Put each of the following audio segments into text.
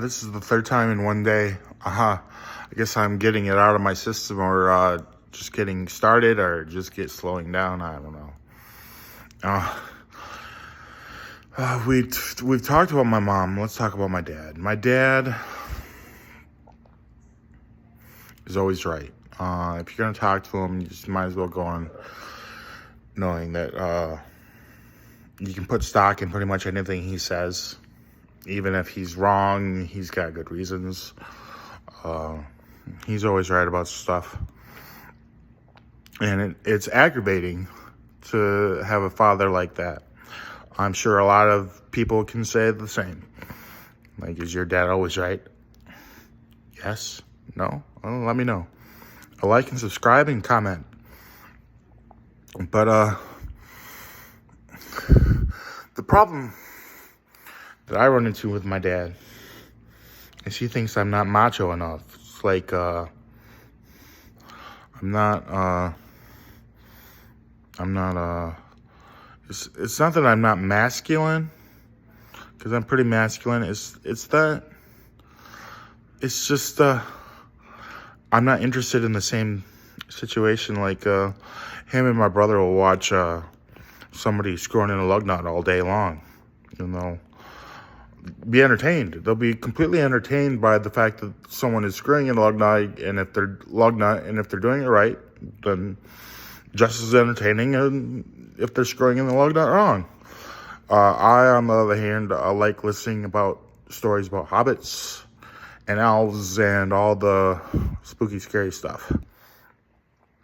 This is the third time in one day. I guess I'm getting it out of my system, or just getting started, or just slowing down. I don't know. Uh, we've talked about my mom. Let's talk about my dad. My dad is always right. If you're gonna talk to him, you just might as well go on knowing that you can put stock in pretty much anything he says. Even if he's wrong, he's got good reasons. He's always right about stuff. And it's aggravating to have a father like that. I'm sure a lot of people can say the same. Like, is your dad always right? Yes? No? Well, let me know. Like and subscribe and comment. But the problem that I run into with my dad is he thinks I'm not macho enough. It's like I'm not it's not that I'm not masculine, because I'm pretty masculine. It's just I'm not interested in the same situation. Like him and my brother will watch somebody screwing in a lug nut all day long, be entertained. They'll be completely entertained by the fact that someone is screwing in a lug nut, and if they're doing it right, then just as entertaining as if they're screwing in the lug nut wrong. I, on the other hand, like listening about stories about hobbits and elves and all the spooky, scary stuff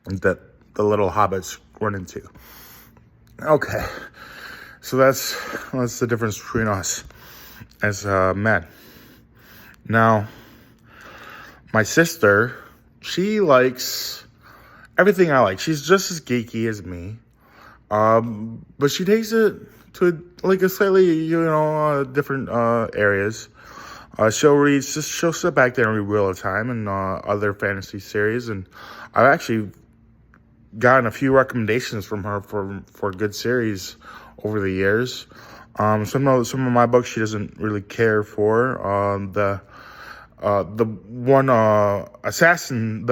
that the little hobbits run into. Okay, so that's the difference between us as men. Now, my sister, she likes everything I like. She's just as geeky as me, but she takes it to like a slightly, different areas. She'll sit back there and read Wheel of Time and other fantasy series, and I've actually gotten a few recommendations from her for good series over the years. Some of my books she doesn't really care for. The one Assassin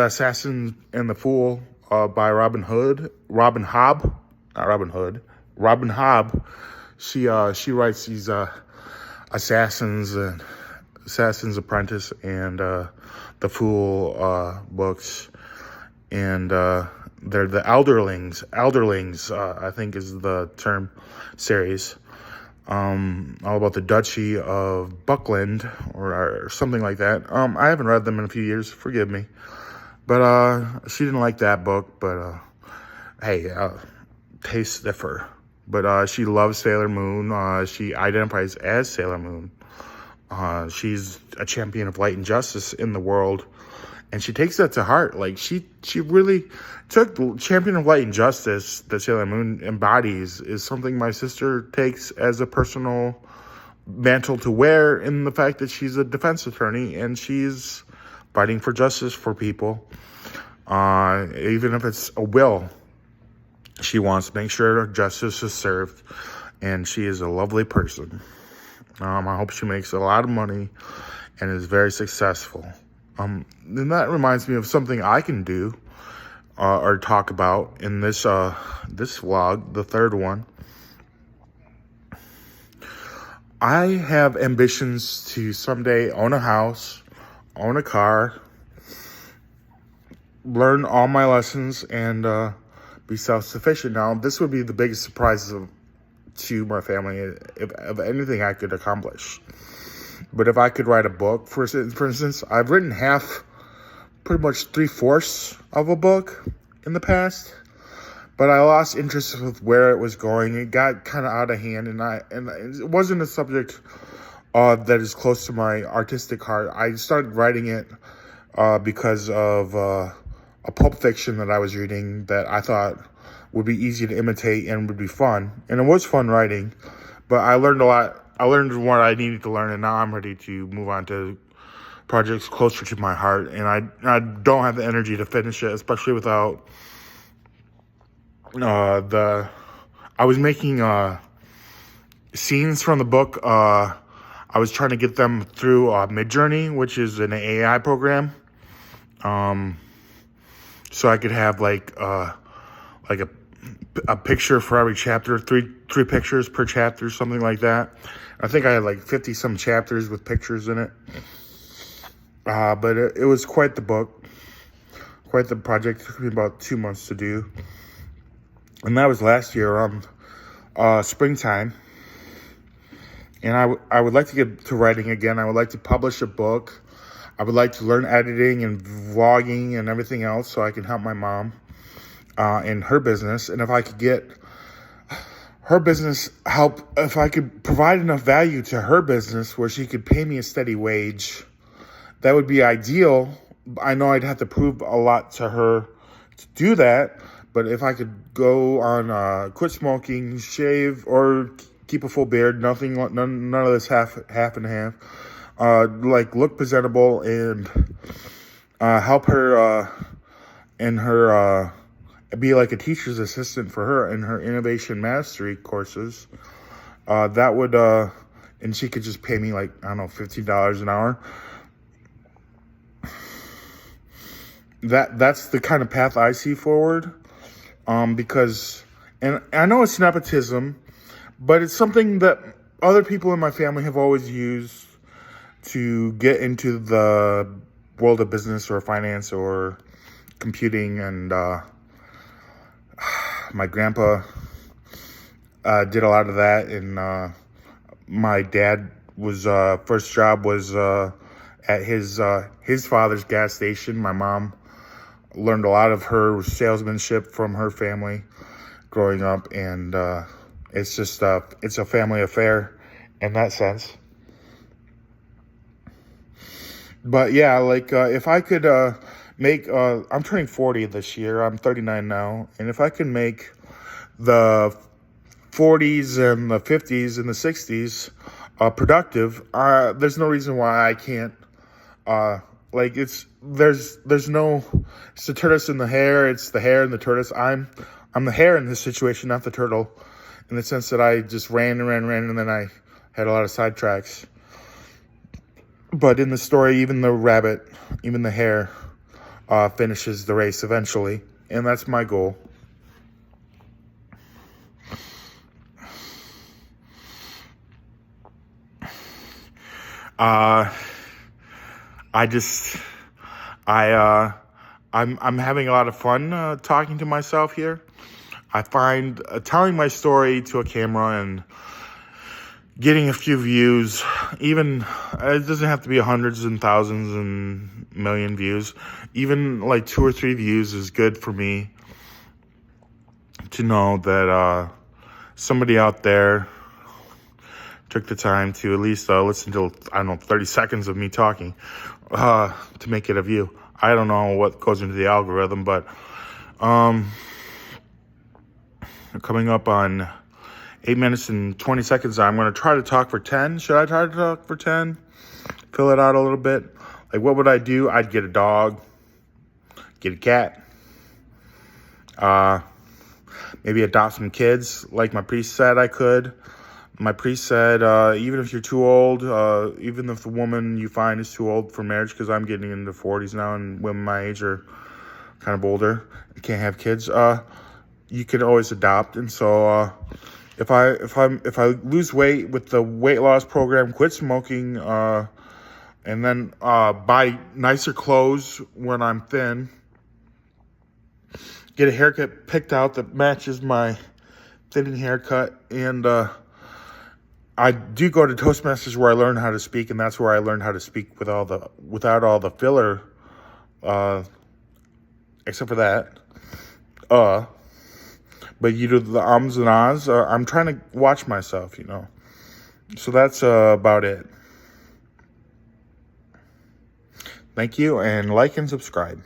and the Fool by Robin Hobb. She writes these Assassin's Apprentice and the Fool books, and they're the Elderlings, I think is the term, series. All about the Duchy of Buckland or something like that. I haven't read them in a few years, forgive me. But she didn't like that book, but hey, tastes differ. But she loves Sailor Moon. She identifies as Sailor Moon. She's a champion of light and justice in the world, and she takes that to heart. Like, she really took the champion of light and justice that Sailor Moon embodies is something my sister takes as a personal mantle to wear, in the fact that she's a defense attorney and she's fighting for justice for people. Even if it's a will, she wants to make sure justice is served, and she is a lovely person. I hope she makes a lot of money and is very successful. And that reminds me of something I can do or talk about in this vlog, the third one. I have ambitions to someday own a house, own a car, learn all my lessons, and be self-sufficient. Now, this would be the biggest surprise to my family if anything I could accomplish. But if I could write a book, for instance, I've written pretty much 3/4 of a book in the past, but I lost interest with where it was going. It got kind of out of hand, and it wasn't a subject that is close to my artistic heart. I started writing it because of a Pulp Fiction that I was reading that I thought would be easy to imitate and would be fun, and it was fun writing. But I learned a lot. I learned what I needed to learn, and now I'm ready to move on to projects closer to my heart. And I don't have the energy to finish it, especially without I was making scenes from the book I was trying to get them through Midjourney, which is an AI program. So I could have like a picture for every chapter, three pictures per chapter, something like that. I think I had like 50 some chapters with pictures in it. But it was quite the book, quite the project. It took me about 2 months to do. And that was last year around springtime. And I would like to get to writing again. I would like to publish a book. I would like to learn editing and vlogging and everything else so I can help my mom in her business. And if I could get her business help, if I could provide enough value to her business where she could pay me a steady wage, that would be ideal. I know I'd have to prove a lot to her to do that. But if I could go on quit smoking, shave, or keep a full beard, none of this half and half, like look presentable and help her in her be like a teacher's assistant for her in her innovation mastery courses, that would and she could just pay me like, I don't know, $15 an hour. That's the kind of path I see forward. Because, and I know it's nepotism, but it's something that other people in my family have always used to get into the world of business or finance or computing. And my grandpa did a lot of that. And my dad was first job was at his father's gas station. My mom learned a lot of her salesmanship from her family growing up, and it's just it's a family affair in that sense. But yeah, like if I could make I'm turning 40 this year. I'm 39 now, and if I can make the 40s and the 50s and the 60s productive, there's no reason why I can't. Like there's no, it's the tortoise and the hare. It's the hare and the tortoise. I'm the hare in this situation, not the turtle, in the sense that I just ran, and then I had a lot of sidetracks. But in the story, even the rabbit, even the hare, finishes the race eventually, and that's my goal. I'm having a lot of fun talking to myself here. I find telling my story to a camera and getting a few views, even it doesn't have to be hundreds and thousands and million views. Even like 2 or 3 views is good for me to know that somebody out there took the time to at least listen to, I don't know, 30 seconds of me talking to make it a view. I don't know what goes into the algorithm, but coming up on 8 minutes and 20 seconds, I'm going to try to talk for 10. Should I try to talk for 10? Fill it out a little bit. Like, what would I do? I'd get a dog, get a cat, maybe adopt some kids, like my priest said I could. My priest said, even if you're too old, even if the woman you find is too old for marriage, because I'm getting into 40s now, and women my age are kind of older, you can't have kids. You can always adopt. And so, if I lose weight with the weight loss program, quit smoking, and then buy nicer clothes when I'm thin, get a haircut picked out that matches my thinning haircut, and I do go to Toastmasters where I learn how to speak, and that's where I learned how to speak without all the filler, except for that. But you do the ums and ahs. I'm trying to watch myself, you know. So that's about it. Thank you, and like and subscribe.